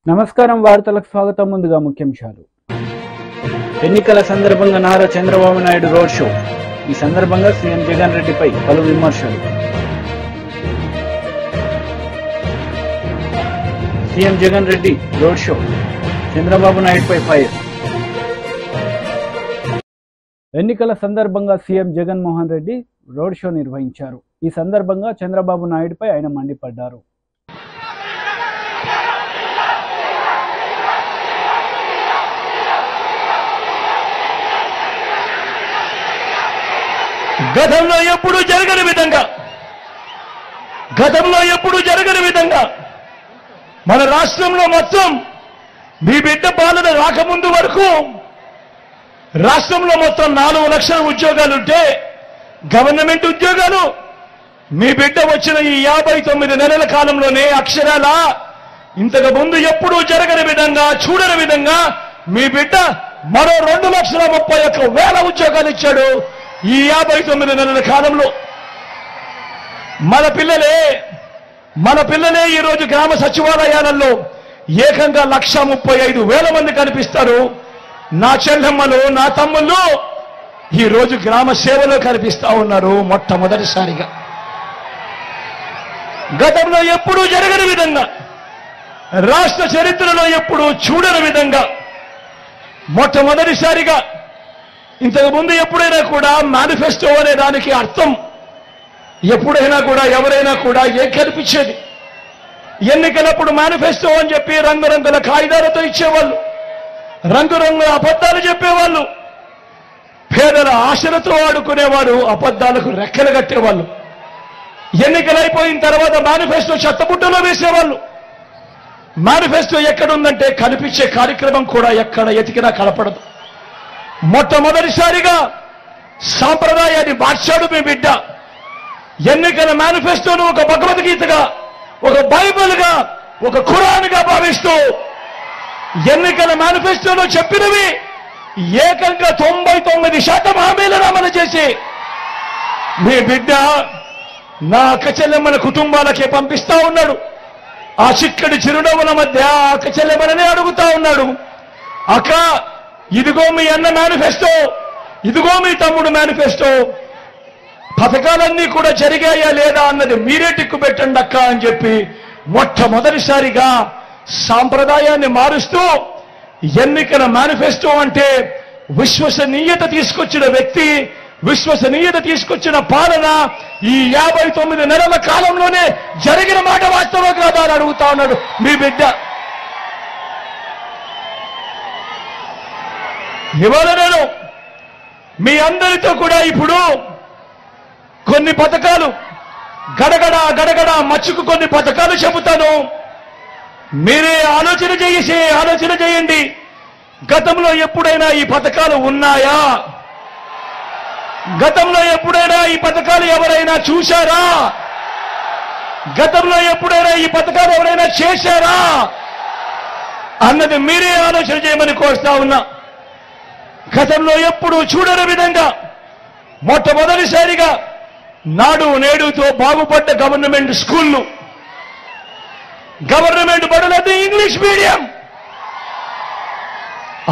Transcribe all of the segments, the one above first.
నమస్కారం వార్తలకు స్వాగతం. ముందుగా ముఖ్యాంశాలు. ఎన్నికల సందర్భంగా నారా చంద్రబాబు నాయుడు రోడ్ షో. ఈ సందర్భంగా సీఎం జగన్ రెడ్డిపై పలు విమర్శలు. CM Jagan Reddy road show, Chandrababu నాయుడుపై ఫైర్. ఎన్నికల సందర్భంగా CM Jaganmohan Reddy road show నిర్వహించారు. ఈ సందర్భంగా చంద్రబాబు నాయుడుపై ఆయన మండిపడ్డారు. గతంలో ఎప్పుడు జరగని విధంగా మన రాష్ట్రంలో మొత్తం మీ బిడ్డ పాలన రాకముందు వరకు రాష్ట్రంలో మొత్తం 4 లక్షల ఉద్యోగాలుంటే గవర్నమెంట్ ఉద్యోగాలు మీ బిడ్డ వచ్చిన ఈ 59 నెలల కాలంలోనే అక్షరాల ఇంతకు ముందు ఎప్పుడూ జరగని విధంగా చూడని విధంగా మీ బిడ్డ మరో 2,31,000 ఉద్యోగాలు ఇచ్చాడు. ఈ 59 నెలల కాలంలో మన పిల్లలే ఈరోజు గ్రామ సచివాలయాలలో ఏకంగా 1,35,000 మంది కనిపిస్తారు. నా చెల్లెమ్మలు, నా తమ్ముళ్ళు ఈరోజు గ్రామ సేవలో కనిపిస్తా ఉన్నారు. మొట్టమొదటిసారిగా గతంలో ఎప్పుడూ జరగని విధంగా, రాష్ట్ర చరిత్రలో ఎప్పుడూ చూడని విధంగా మొట్టమొదటిసారిగా ఇంతకు ముందు ఎప్పుడైనా కూడా మేనిఫెస్టో అనే దానికి అర్థం ఎప్పుడైనా కూడా ఎవరైనా కూడా ఏం కనిపించేది? ఎన్నికలప్పుడు మేనిఫెస్టో అని చెప్పి రంగురంగుల కాగితాలతో ఇచ్చేవాళ్ళు, రంగురంగుల అబద్ధాలు చెప్పేవాళ్ళు, పేదల ఆశలతో ఆడుకునేవారు, అబద్ధాలకు రెక్కలు కట్టేవాళ్ళు. ఎన్నికలైపోయిన తర్వాత మేనిఫెస్టో చెత్తబుట్టలో వేసేవాళ్ళు. మేనిఫెస్టో ఎక్కడుందంటే కనిపించే కార్యక్రమం కూడా ఎక్కడ ఎతికినా కనపడదు. మొట్టమొదటిసారిగా సాంప్రదాయాన్ని మార్చాడు మీ బిడ్డ. ఎన్నికల మేనిఫెస్టోను ఒక భగవద్గీతగా, ఒక బైబిల్గా, ఒక ఖురాన్గా భావిస్తూ ఎన్నికల మేనిఫెస్టోలో చెప్పినవి ఏకంగా 99% హామీలను అమలు చేసి మీ బిడ్డ నా అక్క చెల్లెమ్మల కుటుంబాలకే పంపిస్తా ఉన్నాడు. ఆ చిక్కడి చిరునవ్వుల మధ్య అక్క చెల్లెమ్మలనే అడుగుతా ఉన్నాడు, అక్క ఇదిగో మీ అన్న మేనిఫెస్టో, ఇదిగో మీ తమ్ముడు మేనిఫెస్టో, పథకాలన్నీ కూడా జరిగాయా లేదా అన్నది మీరే టిక్కు పెట్టండి అక్క అని చెప్పి మొట్టమొదటిసారిగా సాంప్రదాయాన్ని మారుస్తూ ఎన్నికల మేనిఫెస్టో అంటే విశ్వసనీయత తీసుకొచ్చిన వ్యక్తి, విశ్వసనీయత తీసుకొచ్చిన పాలన ఈ 59 నెలల కాలంలోనే జరిగిన మాట వాస్తవం కాదా అని అడుగుతా ఉన్నాడు మీ బిడ్డ. ఇవాళ నేను మీ అందరితో కూడా ఇప్పుడు కొన్ని పథకాలు గడగడ మచ్చుకు కొన్ని పథకాలు చెబుతాను. మీరే ఆలోచన చేయండి. గతంలో ఎప్పుడైనా ఈ పథకాలు ఉన్నాయా? గతంలో ఎప్పుడైనా ఈ పథకాలు ఎవరైనా చూశారా? గతంలో ఎప్పుడైనా ఈ పథకాలు ఎవరైనా చేశారా అన్నది మీరే ఆలోచన చేయమని కోరుతా ఉన్నా. గతంలో ఎప్పుడు చూడని విధంగా మొట్టమొదటిసారిగా నాడు నేడుతో బాగుపడ్డ గవర్నమెంట్ స్కూళ్లు, గవర్నమెంట్ బడులది ఇంగ్లీష్ మీడియం.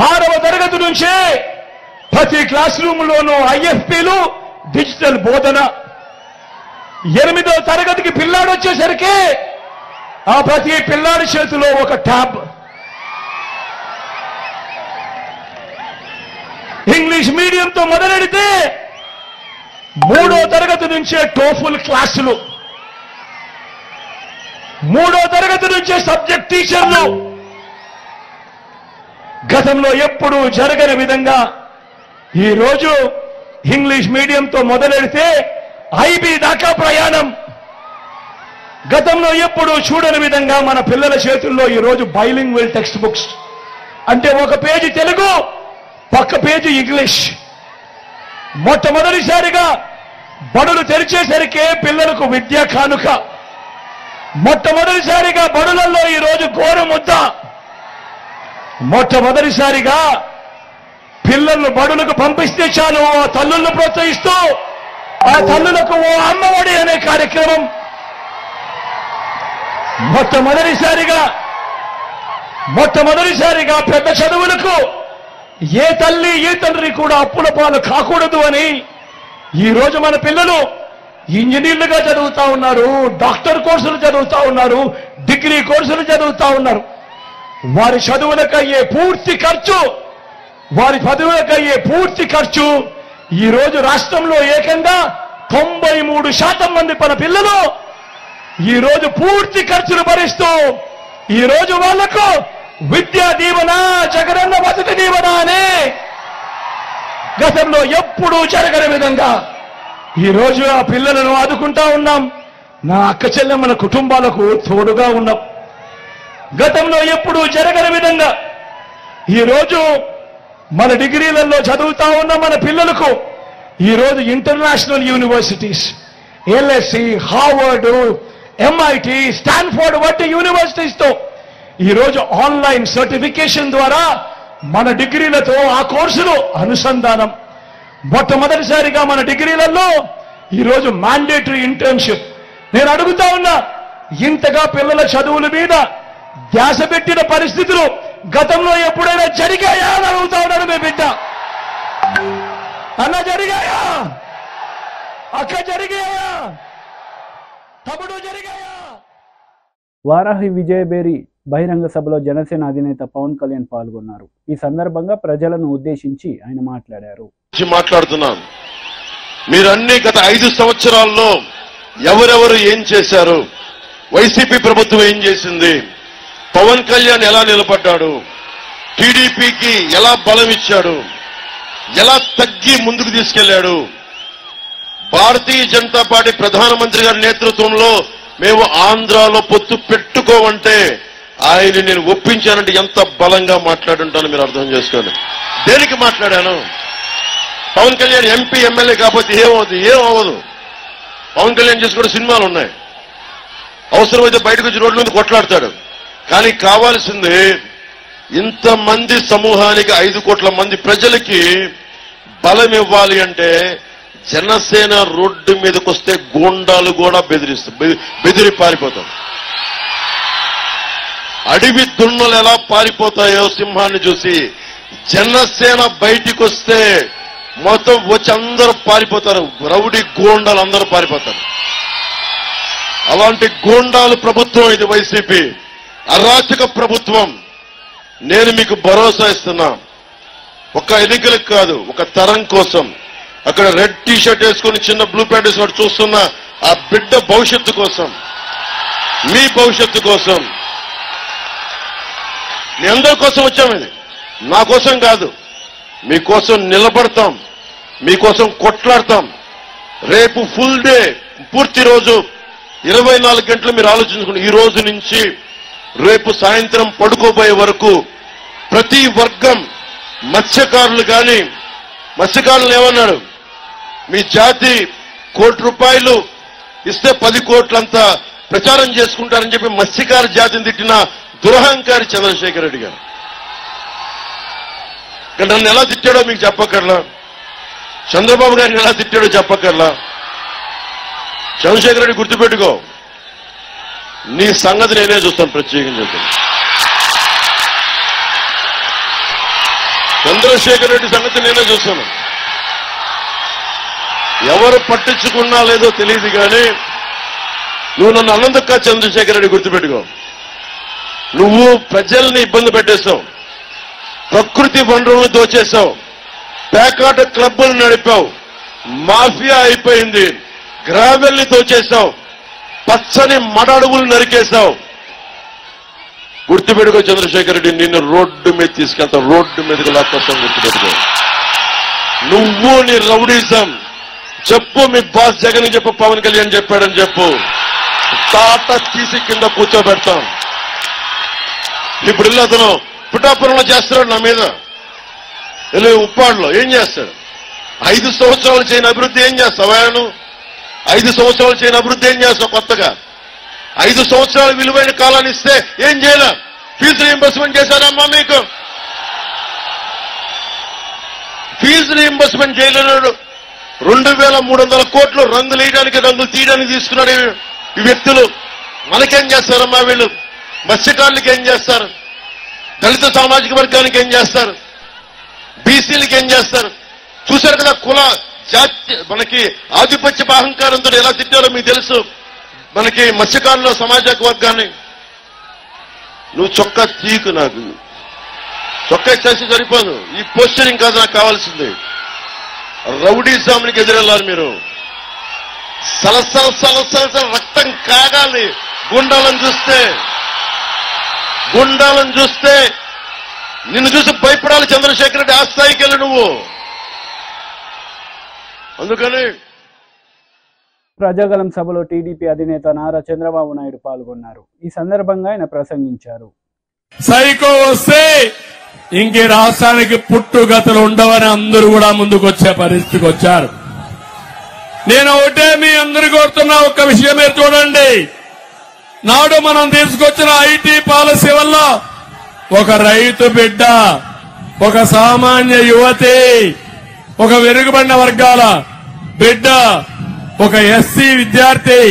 6వ తరగతి నుంచే ప్రతి క్లాస్ రూమ్లోనూ ఐఎఫ్పీలు, డిజిటల్ బోధన. 8వ తరగతికి పిల్లాడు వచ్చేసరికి ఆ ప్రతి పిల్లాడి చేతిలో ఒక ట్యాబ్. ఇంగ్లీష్ మీడియంతో మొదలెడితే 3వ తరగతి నుంచే టోఫుల్ క్లాసులు, 3వ తరగతి నుంచే సబ్జెక్ట్ టీచర్లు. గతంలో ఎప్పుడూ జరగని విధంగా ఈరోజు ఇంగ్లీష్ మీడియంతో మొదలెడితే ఐబీ దాకా ప్రయాణం. గతంలో ఎప్పుడూ చూడని విధంగా మన పిల్లల చేతుల్లో ఈరోజు బైలింగ్వల్ టెక్స్ట్ బుక్స్, అంటే ఒక పేజీ తెలుగు, పక్క పేజీ ఇంగ్లీష్. మొట్టమొదటిసారిగా బడులు తెరిచేసరికే పిల్లలకు విద్యా కానుక. మొట్టమొదటిసారిగా బడులలో ఈరోజు గోరుముద్ద. మొట్టమొదటిసారిగా పిల్లలను బడులకు పంపిస్తే చాలు ఆ తల్లులను ప్రోత్సహిస్తూ ఆ తల్లులకు ఓ అమ్మఒడి అనే కార్యక్రమం. మొట్టమొదటిసారిగా మొట్టమొదటిసారిగా పెద్ద చదువులకు ఏ తల్లి ఏ తండ్రి కూడా అప్పుల పాలు కాకూడదు అని ఈ రోజు మన పిల్లలు ఇంజనీర్లుగా చదువుతా ఉన్నారు, డాక్టర్ కోర్సులు చదువుతా ఉన్నారు, డిగ్రీ కోర్సులు చదువుతా ఉన్నారు. వారి చదువులకయ్యే పూర్తి ఖర్చు ఈ రోజు రాష్ట్రంలో ఏకంగా 93% మంది మన పిల్లలు ఈ రోజు పూర్తి ఖర్చులు భరిస్తూ ఈ రోజు వాళ్లకు విద్యా దీవెన, జగనన్న వసతి దీవెన అనే గతంలో ఎప్పుడూ జరగని విధంగా ఈ రోజు ఆ పిల్లలను ఆదుకుంటా ఉన్నాం. నా అక్క చెల్లెమ్మల కుటుంబాలకు తోడుగా ఉన్నాం. గతంలో ఎప్పుడూ జరగని విధంగా ఈ రోజు మన డిగ్రీలలో చదువుతా ఉన్న మన పిల్లలకు ఈ రోజు international universities, LSC, Harvard, MIT, Stanford వంటి యూనివర్సిటీస్ తో ఈ రోజు ఆన్లైన్ సర్టిఫికేషన్ ద్వారా మన డిగ్రీలతో ఆ కోర్సులు అనుసంధానం. మొట్టమొదటిసారిగా మన డిగ్రీలలో ఈరోజు మ్యాండేటరీ ఇంటర్న్షిప్. నేను అడుగుతా ఉన్నా, ఇంతగా పిల్లల చదువుల మీద ధ్యాస పెట్టిన పరిస్థితులు గతంలో ఎప్పుడైనా జరిగాయా అని అడుగుతా ఉన్నాడు మీ బిడ్డ. అన్న జరిగాయా? అక్క జరిగాయా? తమ్ముడు జరిగాయా? వారాహి విజయబేరి బహిరంగ సభలో జనసేన అధినేత పవన్ కళ్యాణ్ పాల్గొన్నారు. ఈ సందర్భంగా ప్రజలను ఉద్దేశించి ఆయన మాట్లాడారు. మాట్లాడుతున్నాను, మీరన్నీ గత 5 సంవత్సరాల్లో ఎవరెవరు ఏం చేశారు, వైసీపీ ప్రభుత్వం ఏం చేసింది, పవన్ కళ్యాణ్ ఎలా నిలబడ్డాడు, టీడీపీకి ఎలా బలం ఇచ్చాడు, ఎలా తగ్గి ముందుకు తీసుకెళ్లాడు, భారతీయ జనతా పార్టీ ప్రధానమంత్రి గారి నేతృత్వంలో మేము ఆంధ్రాలో పొత్తు పెట్టుకోమంటే ఆయన నేను ఒప్పించానంటే ఎంత బలంగా మాట్లాడుంటానో మీరు అర్థం చేసుకోండి. దేనికి మాట్లాడాను? పవన్ కళ్యాణ్ ఎంపీ ఎమ్మెల్యే కాకపోతే ఏమవ్వదు. పవన్ కళ్యాణ్ చేసుకునే సినిమాలు ఉన్నాయి, అవసరమైతే బయటకు వచ్చి రోడ్ల మీద కొట్లాడతాడు. కానీ కావాల్సింది ఇంతమంది సమూహానికి 5 కోట్ల మంది ప్రజలకి బలం ఇవ్వాలి అంటే జనసేన రోడ్డు మీదకి వస్తే గూండాలు కూడా బెదిరి పారిపోతాం. అడవి దున్నలు ఎలా పారిపోతాయో సింహాన్ని చూసి జనసేన బయటికి వస్తే మొత్తం వచ్చి అందరూ పారిపోతారు. రౌడీ గూండాలు అందరూ పారిపోతారు. అలాంటి గూండాలు ప్రభుత్వం ఇది వైసీపీ అరాచక ప్రభుత్వం. నేను మీకు భరోసా ఇస్తున్నా, ఒక ఎన్నికలకు కాదు, ఒక తరం కోసం. అక్కడ రెడ్ టీ షర్ట్ వేసుకుని చిన్న బ్లూ ప్యాంట్ వేసుకొని చూస్తున్న ఆ బిడ్డ భవిష్యత్తు కోసం, మీ భవిష్యత్తు కోసం, మీ అందరి కోసం వచ్చాము. ఇది నా కోసం కాదు, మీకోసం నిలబడతాం, మీకోసం కొట్లాడతాం. రేపు ఫుల్ డే, పూర్తి రోజు 24 గంటలు మీరు ఆలోచించుకుని ఈ రోజు నుంచి రేపు సాయంత్రం పడుకోబోయే వరకు ప్రతి వర్గం, మత్స్యకారులు కానీ, మత్స్యకారులు ఏమన్నాడు, మీ జాతి ₹1 ఇస్తే 10 కోట్లంతా ప్రచారం చేసుకుంటారని చెప్పి మత్స్యకార జాతిని తిట్టిన దురహంకారి చంద్రశేఖర్ రెడ్డి గారు. నన్ను ఎలా తిట్టాడో మీకు చెప్పక్కర్లా, చంద్రబాబు గారిని ఎలా తిట్టాడో చెప్పక్కర్లా. చంద్రశేఖర్ రెడ్డి గుర్తుపెట్టుకో, నీ సంగతి నేనే చూస్తాను. ప్రత్యేకంగా చెప్తాను, చంద్రశేఖర్ రెడ్డి సంగతి నేనే చూస్తాను. ఎవరు పట్టించుకున్నా లేదో తెలియదు కానీ నువ్వు నన్ను అన్నందుకు కాదు చంద్రశేఖర్ రెడ్డి, గుర్తుపెట్టుకో. నువ్వు ప్రజల్ని ఇబ్బంది పెట్టేశావు, ప్రకృతి వనరులను దోచేశావు, పేకాట క్లబ్బులు నడిపావు, మాఫియా అయిపోయింది, గ్రావెల్ని దోచేశావు, పచ్చని మడడుగులు నరికేశావు. గుర్తుపెట్టుకో చంద్రశేఖర్ రెడ్డి, నిన్ను రోడ్డు మీద తీసుకెళ్తా, రోడ్డు మీదకి లాక్కొస్తాం. గుర్తుపెట్టుకో. నువ్వు నీ రౌడీజం చెప్పు, మీ బాస్ జగన్ చెప్పు, పవన్ కళ్యాణ్ చెప్పాడని చెప్పు, తాట తీసి కింద కూర్చోబెడతాం. ఇప్పుడు అతను పిఠాపురంలో చేస్తున్నాడు నా మీద, ఉప్పాడులో ఏం చేస్తాడు? 5 సంవత్సరాలు చేయని అభివృద్ధి ఏం చేస్తావా? 5 సంవత్సరాలు చేయని అభివృద్ధి ఏం చేస్తావు కొత్తగా? 5 సంవత్సరాల విలువైన కాలాన్ని ఇస్తే ఏం చేయాల? ఫీజు రీయింబర్స్మెంట్ చేశారమ్మా మీకు? Fee reimbursement చేయలేనాడు. 2300 కోట్లు రంగులు వేయడానికి, రంగులు తీయడానికి తీసుకున్నాడు ఈ వ్యక్తులు. మనకేం చేస్తారమ్మా వీళ్ళు? మత్స్యకారులకి ఏం చేస్తారు? దళిత సామాజిక వర్గానికి ఏం చేస్తారు, బీసీలకి ఏం చేస్తారు చూశారు కదా. కుల జాతి మనకి ఆధిపత్య అహంకారంతో ఎలా తిట్టారో మీకు తెలుసు. మనకి మత్స్యకారుల సమాజ వర్గాన్ని నువ్వు చొక్కా తీకు, నాకు చొక్కా చేసి సరిపోదు. ఈ పోస్టరింగ్ కాదు నాకు కావాల్సింది. రౌడీజామునికి ఎదురెళ్ళాలి మీరు. సలసల సలసల రక్తం కాగాలి గుండాలను చూస్తే నిన్ను చూసి భయపడాలి చంద్రశేఖర్ రెడ్డి. ఆ స్థాయికి వెళ్ళి నువ్వు. అందుకని ప్రజాగలం సభలో టీడీపీ అధినేత నారా చంద్రబాబు నాయుడు పాల్గొన్నారు. ఈ సందర్భంగా ఆయన ప్రసంగించారు. సైకో వస్తే ఇంక రాష్ట్రానికి పుట్టుగతులు ఉండవని అందరూ కూడా ముందుకు వచ్చే పరిస్థితికి వచ్చారు. నేను ఒకటే మీ అందరు కోరుతున్నా, ఒక్క విషయం మీరు చూడండి. నాడు మనం తీసుకొచ్చిన ఐటీ పాలసీ వల్ల ఒక రైతు బిడ్డ, ఒక సామాన్య యువతి, ఒక వెనుకబడిన వర్గాల బిడ్డ, ఒక ఎస్సీ విద్యార్థి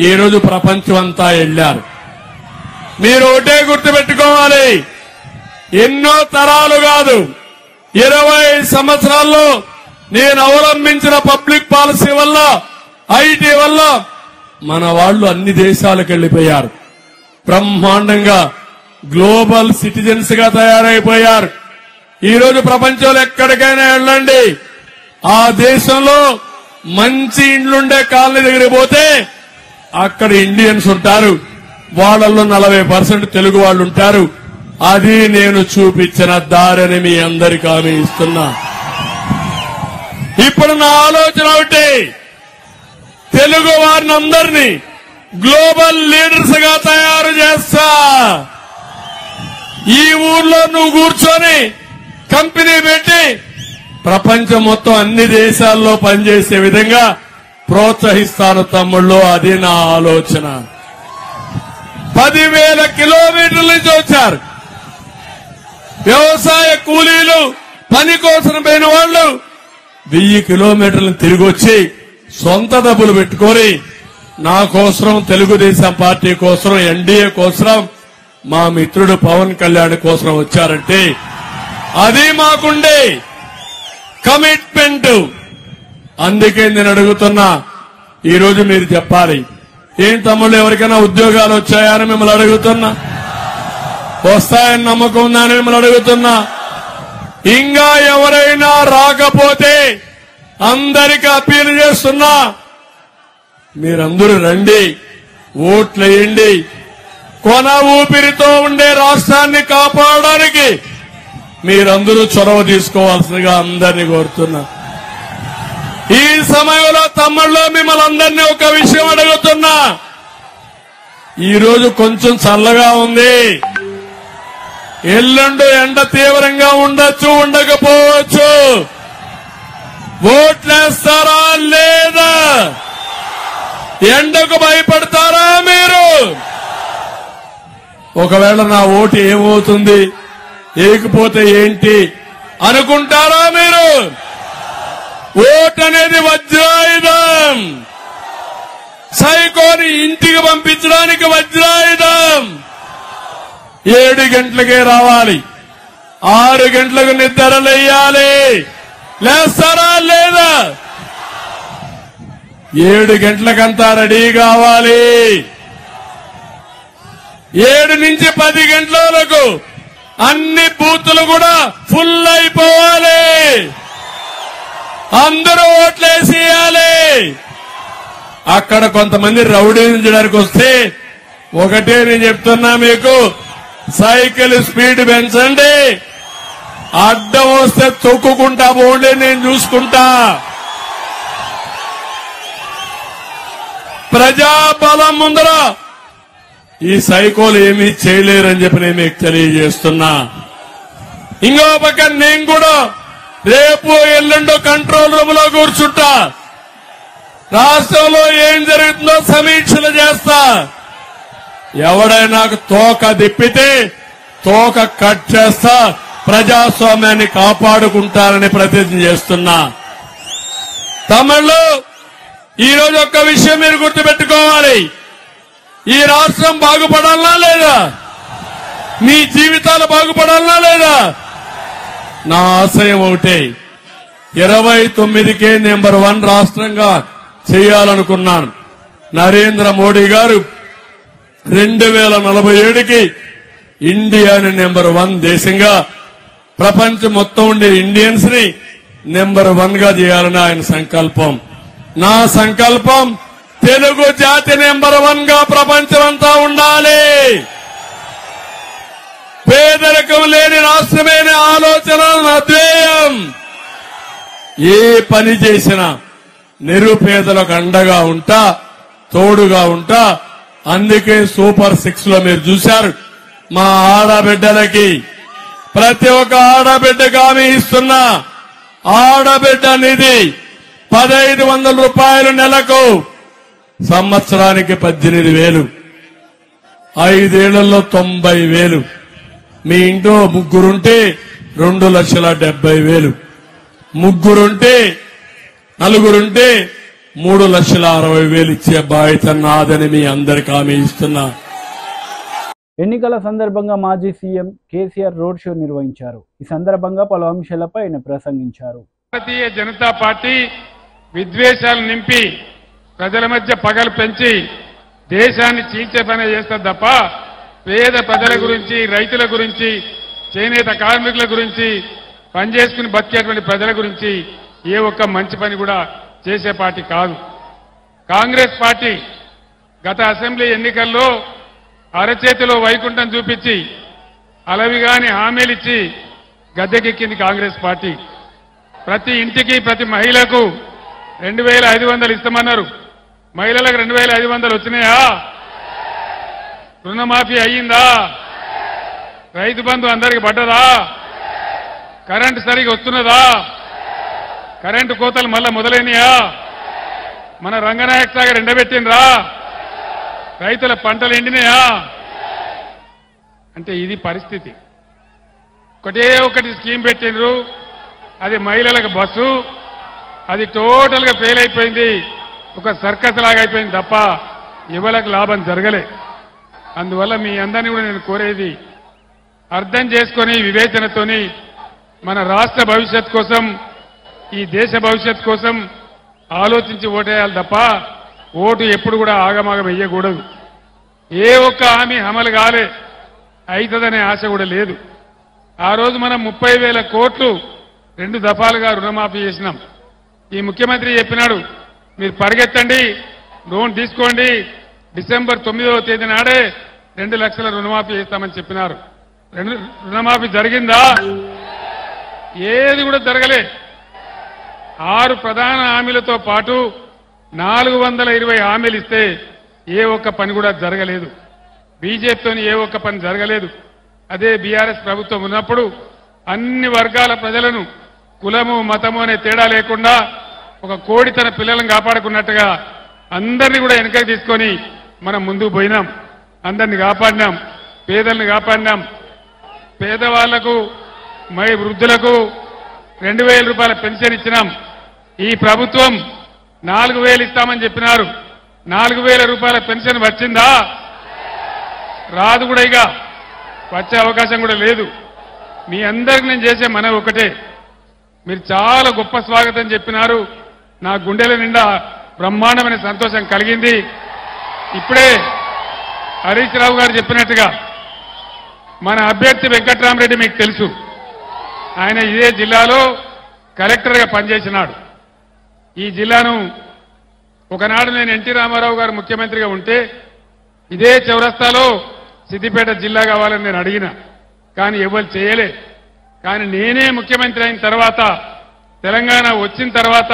ఈరోజు ప్రపంచం అంతా వెళ్లారు. మీరు ఒకటే గుర్తుపెట్టుకోవాలి, ఎన్నో తరాలు కాదు 20 సంవత్సరాల్లో నేను అవలంబించిన పబ్లిక్ పాలసీ వల్ల, ఐటీ వల్ల మన వాళ్ళు అన్ని దేశాలకు వెళ్లిపోయారు. బ్రహ్మాండంగా గ్లోబల్ సిటిజన్స్ గా తయారైపోయారు. ఈరోజు ప్రపంచంలో ఎక్కడికైనా వెళ్ళండి, ఆ దేశంలో మంచి ఇండ్లుండే కాలనీ దగ్గరికి పోతే అక్కడ ఇండియన్స్ ఉంటారు, వాళ్ళల్లో 40% తెలుగు వాళ్ళు ఉంటారు. అది నేను చూపించిన దారిని మీ అందరికీ హామీ ఇస్తున్నా. ఇప్పుడు నా ఆలోచన ఒకటి, తెలుగు వారిని అందరినీ గ్లోబల్ లీడర్స్ గా తయారు చేస్తా. ఈ ఊర్లో నువ్వు కూర్చొని కంపెనీ పెట్టి ప్రపంచం మొత్తం అన్ని దేశాల్లో పనిచేసే విధంగా ప్రోత్సహిస్తాను తమ్ముళ్ళు. అది నా ఆలోచన. 10,000 కిలోమీటర్ల నుంచి వచ్చారు వ్యవసాయ కూలీలు, పని కోసం పోయిన వాళ్ళు 1000 కిలోమీటర్లు తిరిగి వచ్చి సొంత డబ్బులు పెట్టుకొని నా కోసం, తెలుగుదేశం పార్టీ కోసం, ఎన్డీఏ కోసం, మా మిత్రుడు పవన్ కళ్యాణ్ కోసం వచ్చారంటే అది మాకుండే కమిట్మెంట్. అందుకే నేను అడుగుతున్నా, ఈరోజు మీరు చెప్పాలి, ఏం తమ్ముళ్ళు ఎవరికైనా ఉద్యోగాలు వచ్చాయని మిమ్మల్ని అడుగుతున్నా, వస్తాయని నమ్మకం ఉందని మిమ్మల్ని అడుగుతున్నా. ఇంకా ఎవరైనా రాకపోతే అందరికీ అప్పీల్ చేస్తున్నా, మీరందరూ రండి, ఓట్లేయండి. కొన ఊపిరితో ఉండే రాష్ట్రాన్ని కాపాడడానికి మీరందరూ చొరవ తీసుకోవాల్సిందిగా అందరినీ కోరుతున్నా. ఈ సమయంలో తమ్ముళ్ళు మిమ్మల్ని అందరినీ ఒక విషయం అడుగుతున్నా. ఈరోజు కొంచెం చల్లగా ఉంది, ఎల్లుండి ఎండ తీవ్రంగా ఉండొచ్చు, ఉండకపోవచ్చు. ఓట్లేస్తారా లేదా? ఎండకు భయపడతారా మీరు? ఒకవేళ నా ఓటు ఏమవుతుంది, ఏకపోతే ఏంటి అనుకుంటారా మీరు? ఓటు అనేది వజ్రాయుధం. సైకోని ఇంటికి పంపించడానికి వజ్రాయుధం. 7 గంటలకే రావాలి, 6 గంటలకు నిద్ర లేయాలి. లేస్తారా లేదా? 7 గంటలకంతా రెడీ కావాలి. 7 నుంచి 10 గంటల వరకు అన్ని బూతులు కూడా ఫుల్ అయిపోవాలి. అందరూ ఓట్లేసేయాలి. అక్కడ కొంతమంది రౌడీయించడానికి వస్తే ఒకటే నేను చెప్తున్నా మీకు, సైకిల్ స్పీడ్ పెంచండి, అడ్డం వస్తే తొక్కుకుంటా పోండి, నేను చూసుకుంటా. ప్రజాబలం ముందర ఈ సైకోలు ఏమీ చేయలేరని చెప్పి నేను మీకు తెలియజేస్తున్నా. ఇంకో పక్క నేను కూడా రేపు ఎల్లుండో కంట్రోల్ రూమ్ లో కూర్చుంటా. రాష్ట్రంలో ఏం జరుగుతుందో సమీక్షలు చేస్తా. ఎవడైనా తోక దిప్పితే తోక కట్ చేస్తా. ప్రజాస్వామ్యాన్ని కాపాడుకుంటారని ప్రతిజ్ఞ చేస్తున్నా. తమిళలో ఈరోజు ఒక్క విషయం మీరు గుర్తుపెట్టుకోవాలి, ఈ రాష్ట్రం బాగుపడాలా లేదా? మీ జీవితాలు బాగుపడాలనా లేదా? నా ఆశయం ఒకటే, 29కే నెంబర్ 1 రాష్ట్రంగా చేయాలనుకున్నాను. నరేంద్ర మోడీ గారు 2047కి ఇండియాని నెంబర్ 1 దేశంగా, ప్రపంచం మొత్తం ఉండే ఇండియన్స్ ని నెంబర్ 1 గా చేయాలని ఆయన సంకల్పం. నా సంకల్పం తెలుగు జాతి నెంబర్ 1 గా ప్రపంచమంతా ఉండాలి. పేదరికం లేని రాష్ట్రమైన ఆలోచన నా ధ్యేయం. ఏ పని చేసినా నిరుపేదలకు అండగా ఉంటా, తోడుగా ఉంటా. అందుకే సూపర్ 6 లో మీరు చూశారు, మా ఆడబిడ్డలకి ప్రతి ఒక్క ఆడబిడ్డకు హామీ ఇస్తున్నా. ఆడబిడ్డ నిధి 1500 రూపాయలు నెలకు, సంవత్సరానికి 18,000, 5 ఏళ్లలో 90,000. మీ ఇంట్లో ముగ్గురుంటే 2,70,000, ముగ్గురుంటే నలుగురుంటే 3,60,000 ఇచ్చే బాధ్యత నాదని మీ అందరికీ హామీ ఇస్తున్నా. ఎన్నికల సందర్భంగా మాజీ సీఎం కేసీఆర్ రోడ్ షో నిర్వహించారు. ఈ సందర్భంగా పలు అంశాలపై ఆయన ప్రసంగించారు. భారతీయ జనతా పార్టీ విద్వేషాలు నింపి ప్రజల మధ్య పగలు పెంచి దేశాన్ని చీల్చే పని చేస్తుంది తప్ప పేద ప్రజల గురించి, రైతుల గురించి, చేనేత కార్మికుల గురించి, పనిచేసుకుని బతికేటువంటి ప్రజల గురించి ఏ ఒక్క మంచి పని కూడా చేసే పార్టీ కాదు. కాంగ్రెస్ పార్టీ గత అసెంబ్లీ ఎన్నికల్లో అరచేతిలో వైకుంఠం చూపించి అలవిగాని హామీలిచ్చి గద్దెకెక్కింది కాంగ్రెస్ పార్టీ. ప్రతి ఇంటికి, ప్రతి మహిళకు 2,500 ఇస్తామన్నారు. మహిళలకు 2,500 వచ్చినాయా? రుణమాఫీ అయ్యిందా? రైతు బంధు అందరికి పడ్డదా? కరెంటు సరిగా వస్తున్నదా? కరెంటు కోతలు మళ్ళా మొదలైనయా? మన రంగనాయక సాగర్ ఎండబెట్టినరా? రైతుల పంటలు ఎండినాయా? అంటే ఇది పరిస్థితి. ఒకటే ఒకటి స్కీమ్ పెట్టినరు, అది మహిళలకు బస్సు, అది టోటల్ గా ఫెయిల్ అయిపోయింది. ఒక సర్కస్ లాగా అయిపోయింది తప్ప ఎవరికి లాభం జరగలే. అందువల్ల మీ అందరినీ కూడా నేను కోరేది, అర్థం చేసుకొని వివేచనతోని మన రాష్ట్ర భవిష్యత్ కోసం, ఈ దేశ భవిష్యత్ కోసం ఆలోచించి ఓటేయాలి తప్ప ఓటు ఎప్పుడు కూడా ఆగమాగం వేయకూడదు. ఏ ఒక్క హామీ అమలు కాలే, అవుతుందనే ఆశ కూడా లేదు. ఆ రోజు మనం 30,000 కోట్లు 2 దఫాలుగా రుణమాఫీ చేసినాం. ఈ ముఖ్యమంత్రి చెప్పినాడు, మీరు పరిగెత్తండి, లోన్ తీసుకోండి, డిసెంబర్ 9వ తేదీ నాడే 2 లక్షల రుణమాఫీ చేస్తామని చెప్పినారు. రుణమాఫీ జరిగిందా? ఏది కూడా జరగలే. 6 ప్రధాన హామీలతో పాటు 420 హామీలు ఇస్తే ఏ ఒక్క పని కూడా జరగలేదు. బీజేపీతోని ఏ ఒక్క పని జరగలేదు. అదే బీఆర్ఎస్ ప్రభుత్వం ఉన్నప్పుడు అన్ని వర్గాల ప్రజలను, కులము మతము అనే తేడా లేకుండా ఒక కోడి తన పిల్లలను కాపాడుకున్నట్టుగా అందరినీ కూడా వెనకకి తీసుకొని మనం ముందుకు పోయినాం. అందరిని కాపాడినాం, పేదల్ని కాపాడినాం. పేదవాళ్లకు, వృద్ధులకు 2,000 రూపాయల పెన్షన్ ఇచ్చినాం. ఈ ప్రభుత్వం 4,000 ఇస్తామని చెప్పినారు. 4,000 రూపాయల పెన్షన్ వచ్చిందా? రాదు కూడా, ఇక వచ్చే అవకాశం కూడా లేదు. మీ అందరికి నేను చేసే మనవి ఒకటే, మీరు చాలా గొప్ప స్వాగతం చెప్పినారు. నా గుండెల నిండా బ్రహ్మాండమైన సంతోషం కలిగింది. ఇప్పుడే హరీష్ రావు గారు చెప్పినట్టుగా మన అభ్యర్థి వెంకట్రామరెడ్డి మీకు తెలుసు. ఆయన ఇదే జిల్లాలో కలెక్టర్గా పనిచేసినాడు. ఈ జిల్లాను ఒకనాడు నేను ఎన్టీ రామారావు గారు ముఖ్యమంత్రిగా ఉంటే ఇదే చౌరస్తాలో సిద్దిపేట జిల్లా కావాలని నేను అడిగిన, కానీ ఎవరు చేయలే. కానీ నేనే ముఖ్యమంత్రి అయిన తర్వాత, తెలంగాణ వచ్చిన తర్వాత,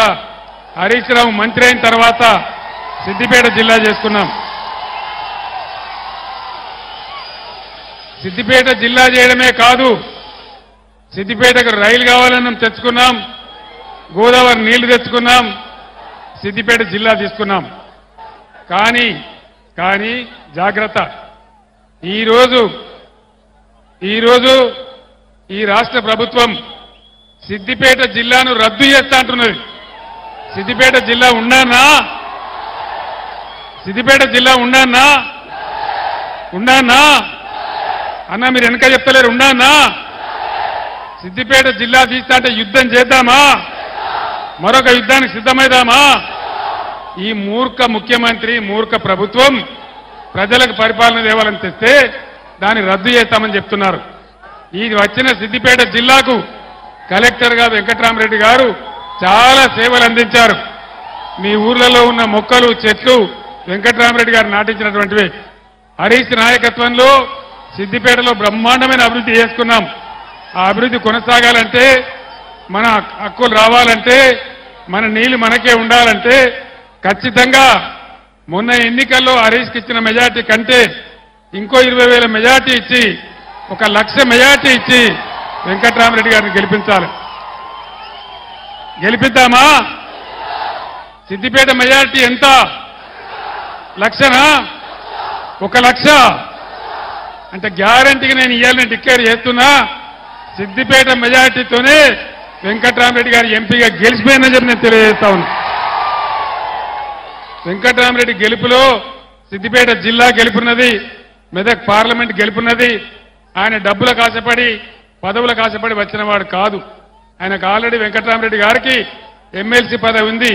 హరీష్ రావు మంత్రి అయిన తర్వాత సిద్దిపేట జిల్లా చేసుకున్నాం. సిద్దిపేట జిల్లా చేయడమే కాదు, సిద్దిపేటకు రైలు కావాలని తెచ్చుకున్నాం, గోదావరి నీళ్లు తెచ్చుకున్నాం, సిద్దిపేట జిల్లా తీసుకున్నాం. కానీ జాగ్రత్త, ఈరోజు ఈ రాష్ట్ర ప్రభుత్వం సిద్దిపేట జిల్లాను రద్దు చేస్తా అంటున్నది. సిద్దిపేట జిల్లా ఉన్నానా? సిద్దిపేట జిల్లా ఉన్నానా? అన్న మీరు వెనక చెప్తలేరు ఉన్నా సిద్దిపేట జిల్లా తీస్తా అంటే యుద్ధం చేద్దామా, మరొక యుద్ధానికి సిద్ధమైదామా? ఈ మూర్ఖ ముఖ్యమంత్రి మూర్ఖ ప్రభుత్వం ప్రజలకు పరిపాలన దేవాలని తెస్తే దాన్ని రద్దు చేస్తామని చెప్తున్నారు. ఈ వచ్చిన సిద్దిపేట జిల్లాకు కలెక్టర్ గా వెంకట్రామరెడ్డి గారు చాలా సేవలు అందించారు. మీ ఊర్లలో ఉన్న మొక్కలు చెట్లు వెంకట్రామరెడ్డి గారు నాటించినటువంటివి. హరీష్ నాయకత్వంలో సిద్దిపేటలో బ్రహ్మాండమైన అభివృద్ధి చేసుకున్నాం. ఆ అభివృద్ధి కొనసాగాలంటే, మన హక్కులు రావాలంటే, మన నీళ్లు మనకే ఉండాలంటే ఖచ్చితంగా మొన్న ఎన్నికల్లో హరీష్కి ఇచ్చిన మెజార్టీ కంటే ఇంకో 20,000 మెజార్టీ ఇచ్చి 1,00,000 మెజార్టీ ఇచ్చి వెంకట్రామరెడ్డి గారిని గెలిపించాలి. గెలిపిద్దామా? సిద్దిపేట మెజార్టీ ఎంత? 1,00,000నా? 1,00,000 అంటే గ్యారంటీగా నేను ఇయ్యాలని డిక్లేర్ చేస్తున్నా. సిద్దిపేట మెజార్టీతోనే వెంకట్రామరెడ్డి గారి ఎంపీగా గెలిచిపోయిందని చెప్పి నేను తెలియజేస్తా ఉన్నా. వెంకట్రామరెడ్డి గెలుపులో సిద్దిపేట జిల్లా గెలుపున్నది, మెదక్ పార్లమెంట్ గెలుపున్నది. ఆయన డబ్బులకు ఆశపడి పదవులకు ఆశపడి వచ్చినవాడు కాదు. ఆయనకు ఆల్రెడీ వెంకట్రామరెడ్డి గారికి ఎమ్మెల్సీ పదవి ఉంది.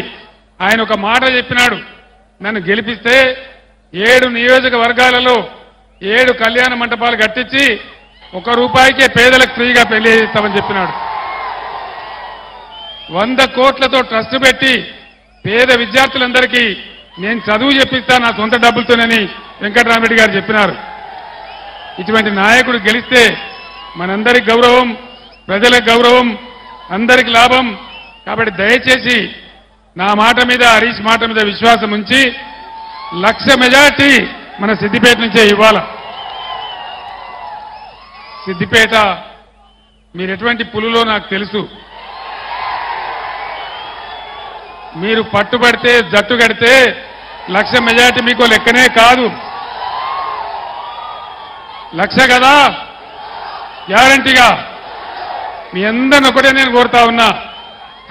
ఆయన ఒక మాట చెప్పినాడు, నన్ను గెలిపిస్తే 7 నియోజకవర్గాలలో 7 కళ్యాణ మంటపాలు కట్టించి ₹1 పేదలకు ఫ్రీగా పెళ్లి చేస్తామని చెప్పినాడు. 100 కోట్లతో ట్రస్ట్ పెట్టి పేద విద్యార్థులందరికీ నేను చదువు చెప్పిస్తా నా సొంత డబ్బులతోనని వెంకట్రామరెడ్డి గారు చెప్పినారు. ఇటువంటి నాయకుడు గెలిస్తే మనందరికి గౌరవం, ప్రజలకు గౌరవం, అందరికి లాభం. కాబట్టి దయచేసి నా మాట మీద, హరీష్ మాట మీద విశ్వాసం ఉంచి 1,00,000 మెజార్టీ మన సిద్దిపేట నుంచే ఇవ్వాలి. సిద్దిపేట మీరు ఎటువంటి పులులో నాకు తెలుసు. మీరు పట్టుబడితే జట్టు కడితే 1,00,000 మెజార్టీ మీకు లెక్కనే కాదు. 1,00,000 కదా గ్యారంటీగా. మీ అందరిని ఒకటే నేను కోరుతా ఉన్నా,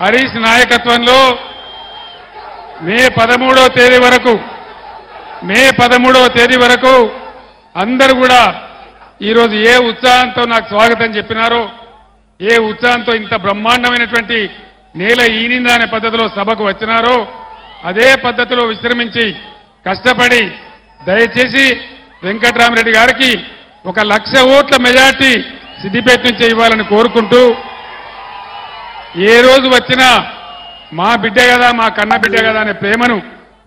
హరీష్ నాయకత్వంలో మే 13వ తేదీ వరకు అందరూ కూడా ఈరోజు ఏ ఉత్సాహంతో నాకు స్వాగతం చెప్పినారో, ఏ ఉత్సాహంతో ఇంత బ్రహ్మాండమైనటువంటి నేల ఈనిందా అనే పద్ధతిలో సభకు వచ్చినారో అదే పద్ధతిలో విశ్రమించి కష్టపడి దయచేసి వెంకట్రామరెడ్డి గారికి 1,00,000 ఓట్ల మెజార్టీ సిద్దిపేట నుంచి ఇవ్వాలని కోరుకుంటూ, ఏ రోజు వచ్చినా మా బిడ్డ కదా, మా కన్న బిడ్డ కదా అనే ప్రేమను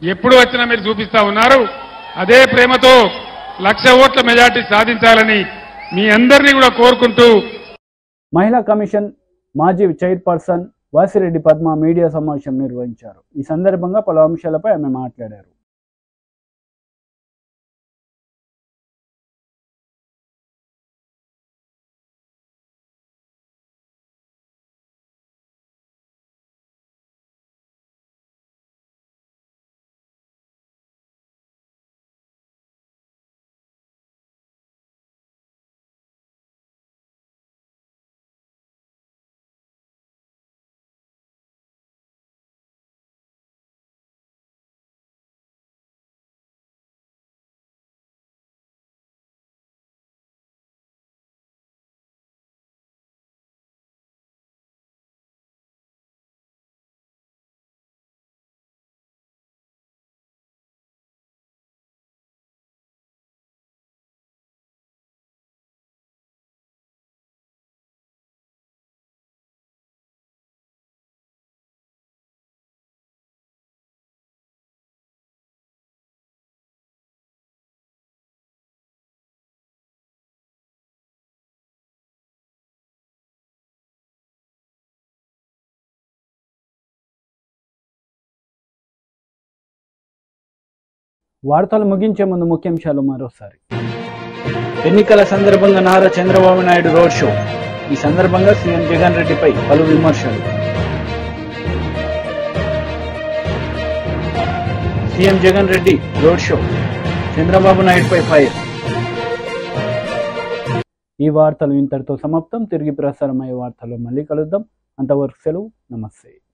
ఎప్పుడు వచ్చినా మీరు చూపిస్తా ఉన్నారు. అదే ప్రేమతో 1,00,000 ఓట్ల మెజార్టీ సాధించాలని మీ అందరినీ కూడా కోరుకుంటూ, మహిళా కమిషన్ మాజీ చైర్పర్సన్ వాసిరెడ్డి పద్మ మీడియా సమావేశం నిర్వహించారు. ఈ సందర్భంగా పలు అంశాలపై ఆమె మాట్లాడారు. వార్తలు ముగించే ముందు ముఖ్యాంశాలు మరోసారి. ఎన్నికల సందర్భంగా నారా చంద్రబాబు నాయుడు రోడ్ షో. ఈ సందర్భంగా సీఎం జగన్ రెడ్డిపై పలు విమర్శలు. CM Jagan Reddy road show, Chandrababu నాయుడుపై ఫైర్. ఈ వార్తలు ఇంతటితో సమాప్తం. తిరిగి ప్రసారమయ్యే వార్తల్లో మళ్ళీ కలుద్దాం. అంతవరకు సెలవు. నమస్తే.